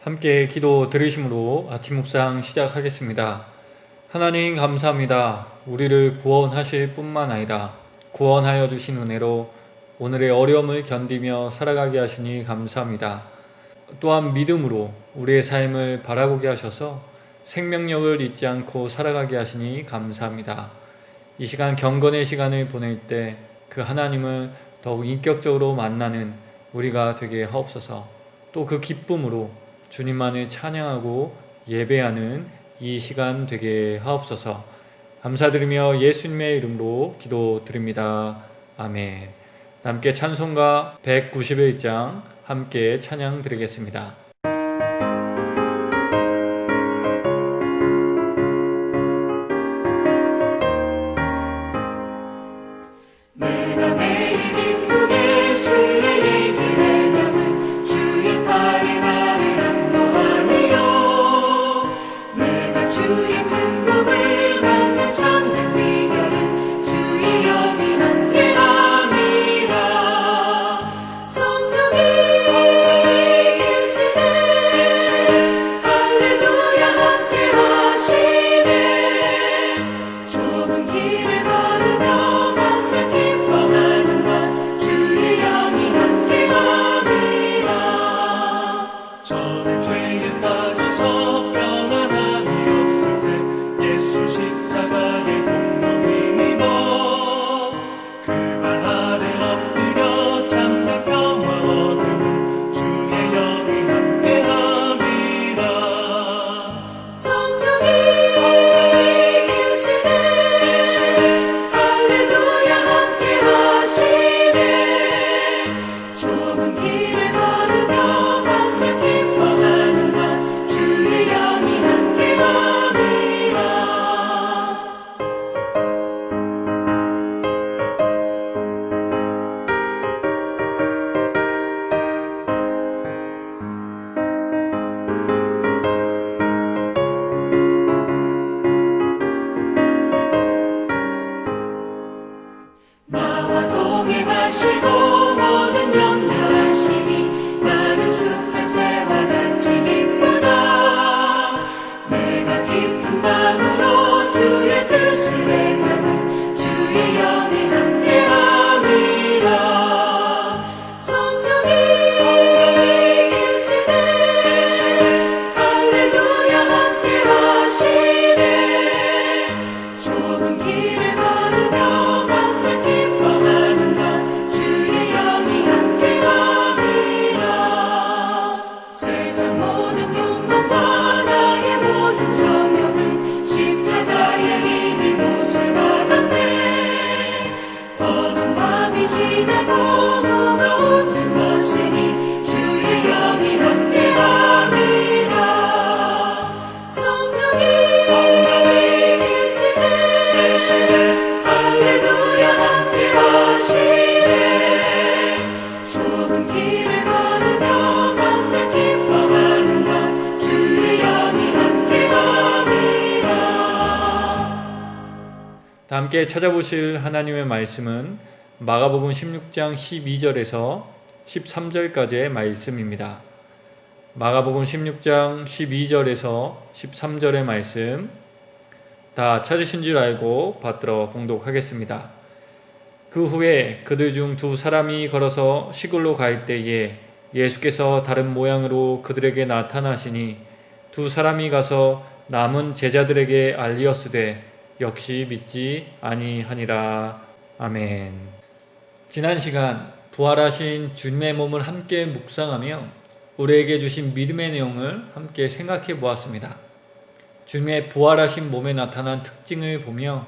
함께 기도 들으심으로 아침 묵상 시작하겠습니다. 하나님 감사합니다. 우리를 구원하실 뿐만 아니라 구원하여 주신 은혜로 오늘의 어려움을 견디며 살아가게 하시니 감사합니다. 또한 믿음으로 우리의 삶을 바라보게 하셔서 생명력을 잊지 않고 살아가게 하시니 감사합니다. 이 시간 경건의 시간을 보낼 때 그 하나님을 더욱 인격적으로 만나는 우리가 되게 하옵소서. 또 그 기쁨으로 주님만을 찬양하고 예배하는 이 시간 되게 하옵소서. 감사드리며 예수님의 이름으로 기도드립니다. 아멘. 함께 찬송가 191장 함께 찬양 드리겠습니다. 함께 찾아보실 하나님의 말씀은 마가복음 16장 12절에서 13절까지의 말씀입니다. 마가복음 16장 12절에서 13절의 말씀 다 찾으신 줄 알고 받들어 봉독하겠습니다. 그 후에 그들 중 두 사람이 걸어서 시골로 갈 때에 예수께서 다른 모양으로 그들에게 나타나시니 두 사람이 가서 남은 제자들에게 알리었으되 역시 믿지 아니하니라. 아멘. 지난 시간 부활하신 주님의 몸을 함께 묵상하며 우리에게 주신 믿음의 내용을 함께 생각해 보았습니다. 주님의 부활하신 몸에 나타난 특징을 보며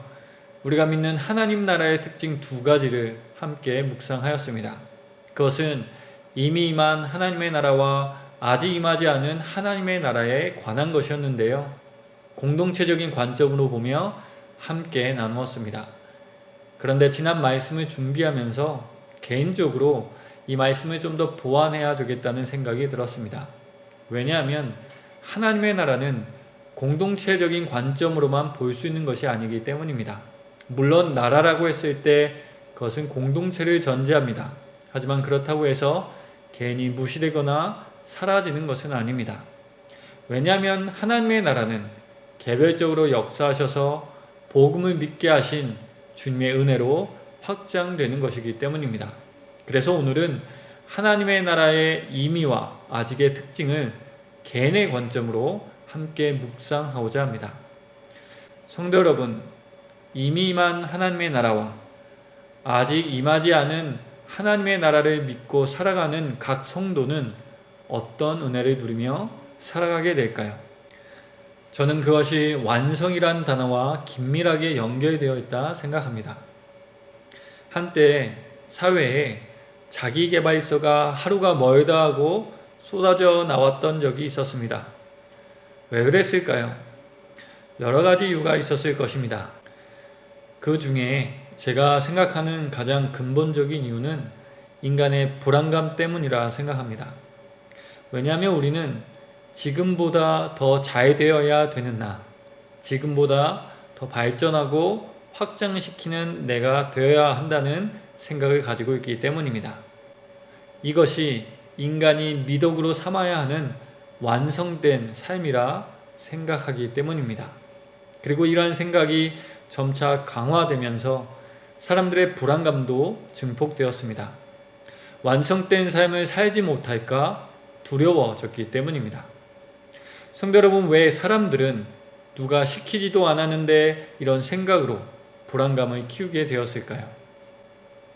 우리가 믿는 하나님 나라의 특징 두 가지를 함께 묵상하였습니다. 그것은 이미 임한 하나님의 나라와 아직 임하지 않은 하나님의 나라에 관한 것이었는데요. 공동체적인 관점으로 보며 함께 나누었습니다. 그런데 지난 말씀을 준비하면서 개인적으로 이 말씀을 좀 더 보완해야 되겠다는 생각이 들었습니다. 왜냐하면 하나님의 나라는 공동체적인 관점으로만 볼 수 있는 것이 아니기 때문입니다. 물론 나라라고 했을 때 그것은 공동체를 전제합니다. 하지만 그렇다고 해서 개인이 무시되거나 사라지는 것은 아닙니다. 왜냐하면 하나님의 나라는 개별적으로 역사하셔서 복음을 믿게 하신 주님의 은혜로 확장되는 것이기 때문입니다. 그래서 오늘은 하나님의 나라의 임의와 아직의 특징을 개인의 관점으로 함께 묵상하고자 합니다. 성도 여러분, 이미 임한 하나님의 나라와 아직 임하지 않은 하나님의 나라를 믿고 살아가는 각 성도는 어떤 은혜를 누리며 살아가게 될까요? 저는 그것이 완성이란 단어와 긴밀하게 연결되어 있다 생각합니다. 한때 사회에 자기계발서가 하루가 멀다 하고 쏟아져 나왔던 적이 있었습니다. 왜 그랬을까요? 여러 가지 이유가 있었을 것입니다. 그 중에 제가 생각하는 가장 근본적인 이유는 인간의 불안감 때문이라 생각합니다. 왜냐하면 우리는 지금보다 더 잘 되어야 되는 나, 지금보다 더 발전하고 확장시키는 내가 되어야 한다는 생각을 가지고 있기 때문입니다. 이것이 인간이 미덕으로 삼아야 하는 완성된 삶이라 생각하기 때문입니다. 그리고 이러한 생각이 점차 강화되면서 사람들의 불안감도 증폭되었습니다. 완성된 삶을 살지 못할까 두려워졌기 때문입니다. 성도 여러분, 왜 사람들은 누가 시키지도 않았는데 이런 생각으로 불안감을 키우게 되었을까요?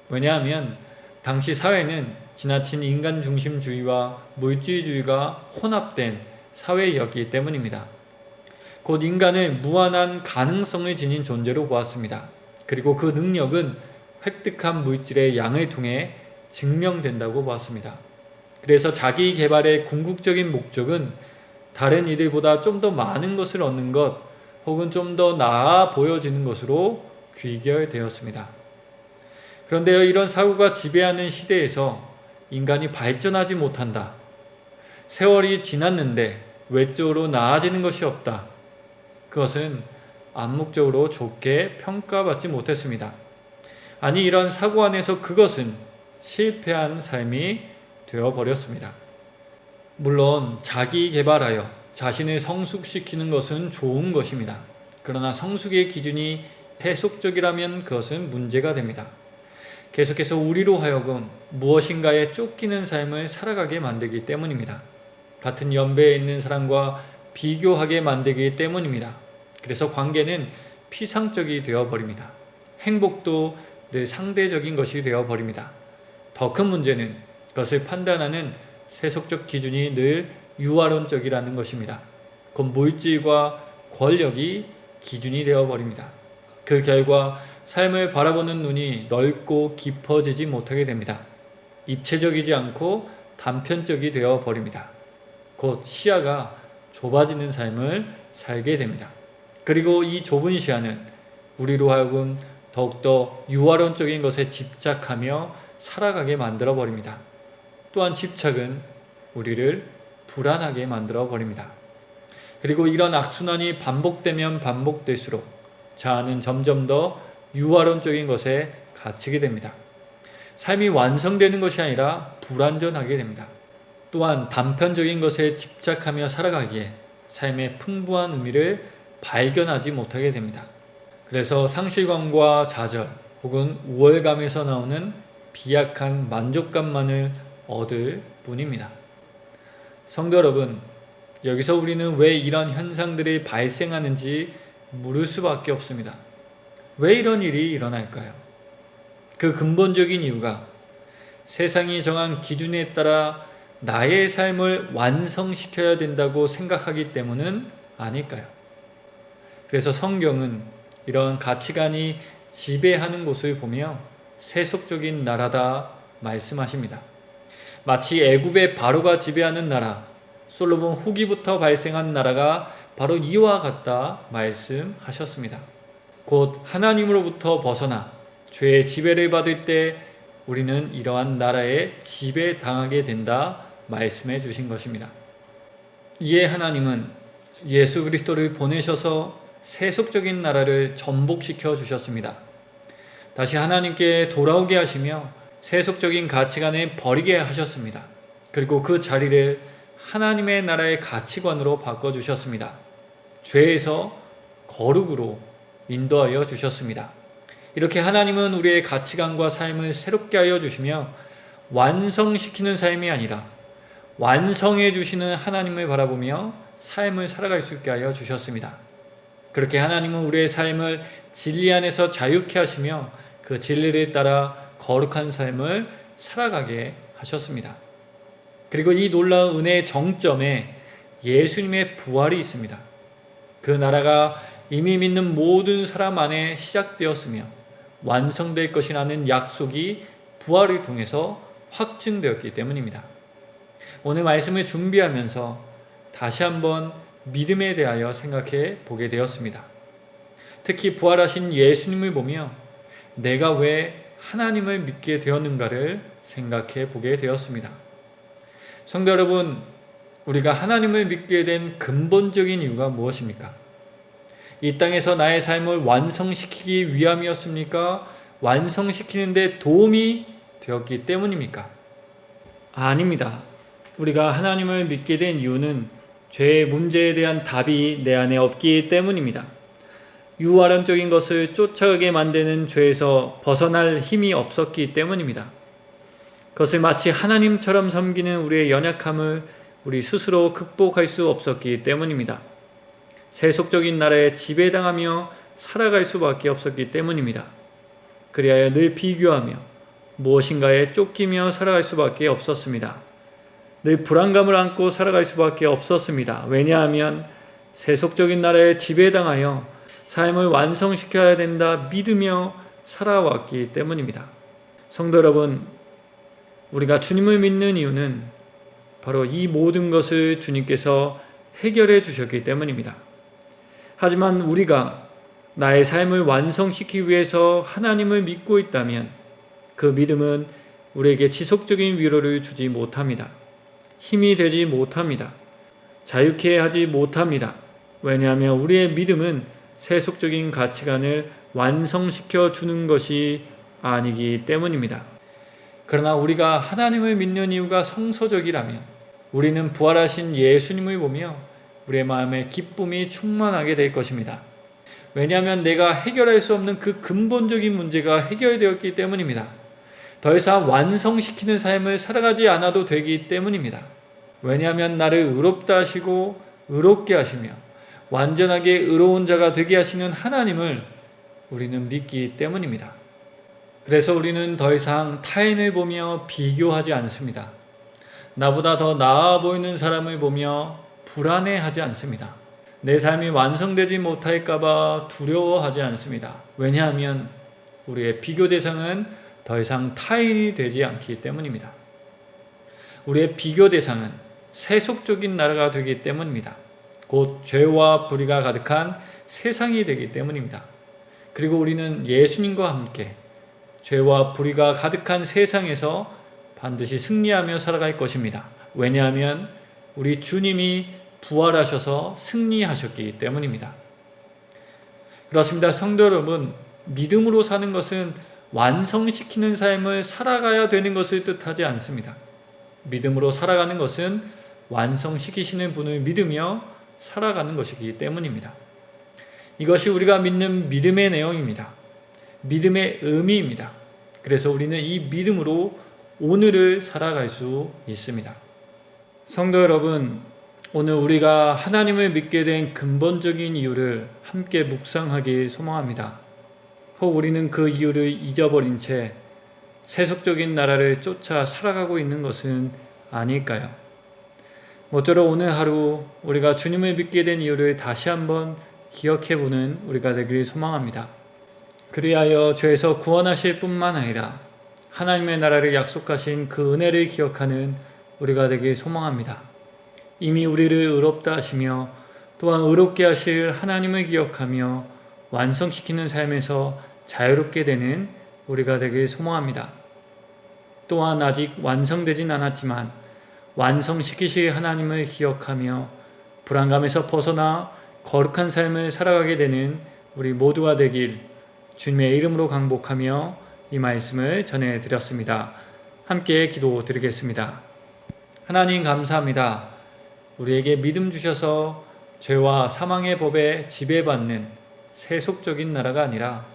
왜냐하면 당시 사회는 지나친 인간중심주의와 물질주의가 혼합된 사회였기 때문입니다. 곧 인간을 무한한 가능성을 지닌 존재로 보았습니다. 그리고 그 능력은 획득한 물질의 양을 통해 증명된다고 보았습니다. 그래서 자기 개발의 궁극적인 목적은 다른 이들보다 좀 더 많은 것을 얻는 것 혹은 좀 더 나아 보여지는 것으로 귀결되었습니다. 그런데 이런 사고가 지배하는 시대에서 인간이 발전하지 못한다. 세월이 지났는데 외적으로 나아지는 것이 없다. 그것은 암묵적으로 좋게 평가받지 못했습니다. 아니, 이런 사고 안에서 그것은 실패한 삶이 되어버렸습니다. 물론 자기 개발하여 자신을 성숙시키는 것은 좋은 것입니다. 그러나 성숙의 기준이 세속적이라면 그것은 문제가 됩니다. 계속해서 우리로 하여금 무엇인가에 쫓기는 삶을 살아가게 만들기 때문입니다. 같은 연배에 있는 사람과 비교하게 만들기 때문입니다. 그래서 관계는 피상적이 되어버립니다. 행복도 늘 상대적인 것이 되어버립니다. 더 큰 문제는 그것을 판단하는 세속적 기준이 늘 유아론적이라는 것입니다. 곧 물질과 권력이 기준이 되어버립니다. 그 결과 삶을 바라보는 눈이 넓고 깊어지지 못하게 됩니다. 입체적이지 않고 단편적이 되어버립니다. 곧 시야가 좁아지는 삶을 살게 됩니다. 그리고 이 좁은 시야는 우리로 하여금 더욱더 유아론적인 것에 집착하며 살아가게 만들어 버립니다. 또한 집착은 우리를 불안하게 만들어 버립니다. 그리고 이런 악순환이 반복되면 반복될수록 자아는 점점 더 유아론적인 것에 갇히게 됩니다. 삶이 완성되는 것이 아니라 불완전하게 됩니다. 또한 단편적인 것에 집착하며 살아가기에 삶의 풍부한 의미를 발견하지 못하게 됩니다. 그래서 상실감과 좌절 혹은 우월감에서 나오는 비약한 만족감만을 얻을 뿐입니다. 성도 여러분, 여기서 우리는 왜 이런 현상들이 발생하는지 물을 수밖에 없습니다. 왜 이런 일이 일어날까요? 그 근본적인 이유가 세상이 정한 기준에 따라 나의 삶을 완성시켜야 된다고 생각하기 때문은 아닐까요? 그래서 성경은 이런 가치관이 지배하는 곳을 보며 세속적인 나라다 말씀하십니다. 마치 애굽의 바로가 지배하는 나라, 솔로몬 후기부터 발생한 나라가 바로 이와 같다 말씀하셨습니다. 곧 하나님으로부터 벗어나 죄의 지배를 받을 때 우리는 이러한 나라에 지배당하게 된다 말씀해 주신 것입니다. 이에 하나님은 예수 그리스도를 보내셔서 세속적인 나라를 전복시켜 주셨습니다. 다시 하나님께 돌아오게 하시며 세속적인 가치관을 버리게 하셨습니다. 그리고 그 자리를 하나님의 나라의 가치관으로 바꿔주셨습니다. 죄에서 거룩으로 인도하여 주셨습니다. 이렇게 하나님은 우리의 가치관과 삶을 새롭게 하여 주시며 완성시키는 삶이 아니라 완성해 주시는 하나님을 바라보며 삶을 살아갈 수 있게 하여 주셨습니다. 그렇게 하나님은 우리의 삶을 진리 안에서 자유케 하시며 그 진리를 따라 거룩한 삶을 살아가게 하셨습니다. 그리고 이 놀라운 은혜의 정점에 예수님의 부활이 있습니다. 그 나라가 이미 믿는 모든 사람 안에 시작되었으며 완성될 것이라는 약속이 부활을 통해서 확증되었기 때문입니다. 오늘 말씀을 준비하면서 다시 한번 믿음에 대하여 생각해 보게 되었습니다. 특히 부활하신 예수님을 보며 내가 왜 하나님을 믿게 되었는가를 생각해 보게 되었습니다. 성도 여러분, 우리가 하나님을 믿게 된 근본적인 이유가 무엇입니까? 이 땅에서 나의 삶을 완성시키기 위함이었습니까? 완성시키는 데 도움이 되었기 때문입니까? 아닙니다. 우리가 하나님을 믿게 된 이유는 죄의 문제에 대한 답이 내 안에 없기 때문입니다. 유아람적인 것을 쫓아가게 만드는 죄에서 벗어날 힘이 없었기 때문입니다. 그것을 마치 하나님처럼 섬기는 우리의 연약함을 우리 스스로 극복할 수 없었기 때문입니다. 세속적인 나라에 지배당하며 살아갈 수밖에 없었기 때문입니다. 그리하여 늘 비교하며 무엇인가에 쫓기며 살아갈 수밖에 없었습니다. 늘 불안감을 안고 살아갈 수밖에 없었습니다. 왜냐하면 세속적인 나라에 지배당하여 삶을 완성시켜야 된다 믿으며 살아왔기 때문입니다. 성도 여러분, 우리가 주님을 믿는 이유는 바로 이 모든 것을 주님께서 해결해 주셨기 때문입니다. 하지만 우리가 나의 삶을 완성시키기 위해서 하나님을 믿고 있다면 그 믿음은 우리에게 지속적인 위로를 주지 못합니다. 힘이 되지 못합니다. 자유케 하지 못합니다. 왜냐하면 우리의 믿음은 세속적인 가치관을 완성시켜 주는 것이 아니기 때문입니다. 그러나 우리가 하나님을 믿는 이유가 성서적이라면 우리는 부활하신 예수님을 보며 우리의 마음에 기쁨이 충만하게 될 것입니다. 왜냐하면 내가 해결할 수 없는 그 근본적인 문제가 해결되었기 때문입니다. 더 이상 완성시키는 삶을 살아가지 않아도 되기 때문입니다. 왜냐하면 나를 의롭다 하시고 의롭게 하시며 완전하게 의로운 자가 되게 하시는 하나님을 우리는 믿기 때문입니다. 그래서 우리는 더 이상 타인을 보며 비교하지 않습니다. 나보다 더 나아 보이는 사람을 보며 불안해하지 않습니다. 내 삶이 완성되지 못할까봐 두려워하지 않습니다. 왜냐하면 우리의 비교 대상은 더 이상 타인이 되지 않기 때문입니다. 우리의 비교 대상은 세속적인 나라가 되기 때문입니다. 곧 죄와 불의가 가득한 세상이 되기 때문입니다. 그리고 우리는 예수님과 함께 죄와 불의가 가득한 세상에서 반드시 승리하며 살아갈 것입니다. 왜냐하면 우리 주님이 부활하셔서 승리하셨기 때문입니다. 그렇습니다. 성도 여러분, 믿음으로 사는 것은 완성시키는 삶을 살아가야 되는 것을 뜻하지 않습니다. 믿음으로 살아가는 것은 완성시키시는 분을 믿으며 살아가는 것이기 때문입니다. 이것이 우리가 믿는 믿음의 내용입니다. 믿음의 의미입니다. 그래서 우리는 이 믿음으로 오늘을 살아갈 수 있습니다. 성도 여러분, 오늘 우리가 하나님을 믿게 된 근본적인 이유를 함께 묵상하기 소망합니다. 혹 우리는 그 이유를 잊어버린 채 세속적인 나라를 쫓아 살아가고 있는 것은 아닐까요? 모쪼록 오늘 하루 우리가 주님을 믿게 된 이유를 다시 한번 기억해보는 우리가 되길 소망합니다. 그리하여 죄에서 구원하실 뿐만 아니라 하나님의 나라를 약속하신 그 은혜를 기억하는 우리가 되길 소망합니다. 이미 우리를 의롭다 하시며 또한 의롭게 하실 하나님을 기억하며 완성시키는 삶에서 자유롭게 되는 우리가 되길 소망합니다. 또한 아직 완성되진 않았지만 완성시키실 하나님을 기억하며 불안감에서 벗어나 거룩한 삶을 살아가게 되는 우리 모두가 되길 주님의 이름으로 강복하며 이 말씀을 전해드렸습니다. 함께 기도드리겠습니다. 하나님 감사합니다. 우리에게 믿음 주셔서 죄와 사망의 법에 지배받는 세속적인 나라가 아니라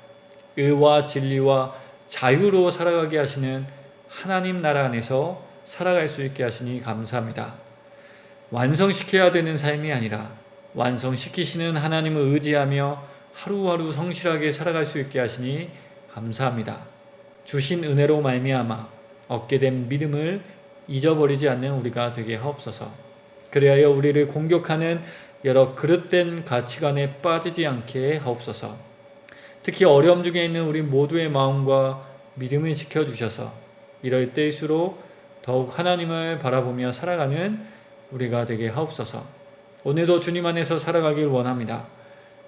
의와 진리와 자유로 살아가게 하시는 하나님 나라 안에서 살아갈 수 있게 하시니 감사합니다. 완성시켜야 되는 삶이 아니라 완성시키시는 하나님을 의지하며 하루하루 성실하게 살아갈 수 있게 하시니 감사합니다. 주신 은혜로 말미암아 얻게 된 믿음을 잊어버리지 않는 우리가 되게 하옵소서. 그리하여 우리를 공격하는 여러 그릇된 가치관에 빠지지 않게 하옵소서. 특히 어려움 중에 있는 우리 모두의 마음과 믿음을 지켜주셔서 이럴 때일수록 더욱 하나님을 바라보며 살아가는 우리가 되게 하옵소서. 오늘도 주님 안에서 살아가길 원합니다.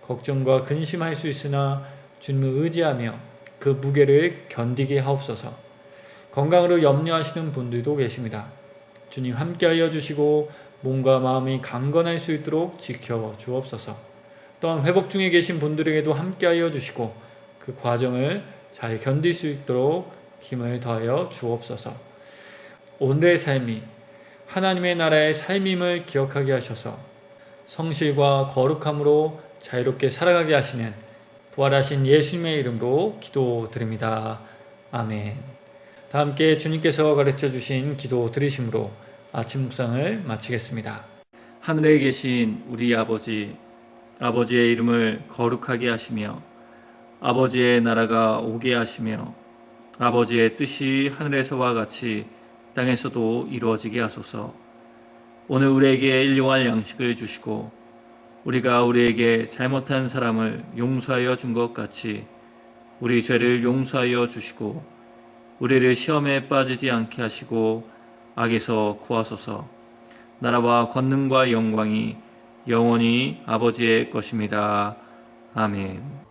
걱정과 근심할 수 있으나 주님을 의지하며 그 무게를 견디게 하옵소서. 건강으로 염려하시는 분들도 계십니다. 주님 함께하여 주시고 몸과 마음이 강건할 수 있도록 지켜 주옵소서. 또한 회복 중에 계신 분들에게도 함께하여 주시고 그 과정을 잘 견딜 수 있도록 힘을 더하여 주옵소서. 오늘의 삶이 하나님의 나라의 삶임을 기억하게 하셔서 성실과 거룩함으로 자유롭게 살아가게 하시는 부활하신 예수님의 이름으로 기도드립니다. 아멘. 다 함께 주님께서 가르쳐 주신 기도 드리심으로 아침 묵상을 마치겠습니다. 하늘에 계신 우리 아버지, 아버지의 이름을 거룩하게 하시며 아버지의 나라가 오게 하시며 아버지의 뜻이 하늘에서와 같이 땅에서도 이루어지게 하소서. 오늘 우리에게 일용할 양식을 주시고 우리가 우리에게 잘못한 사람을 용서하여 준 것 같이 우리 죄를 용서하여 주시고 우리를 시험에 빠지지 않게 하시고 악에서 구하소서. 나라와 권능과 영광이 영원히 아버지의 것입니다. 아멘.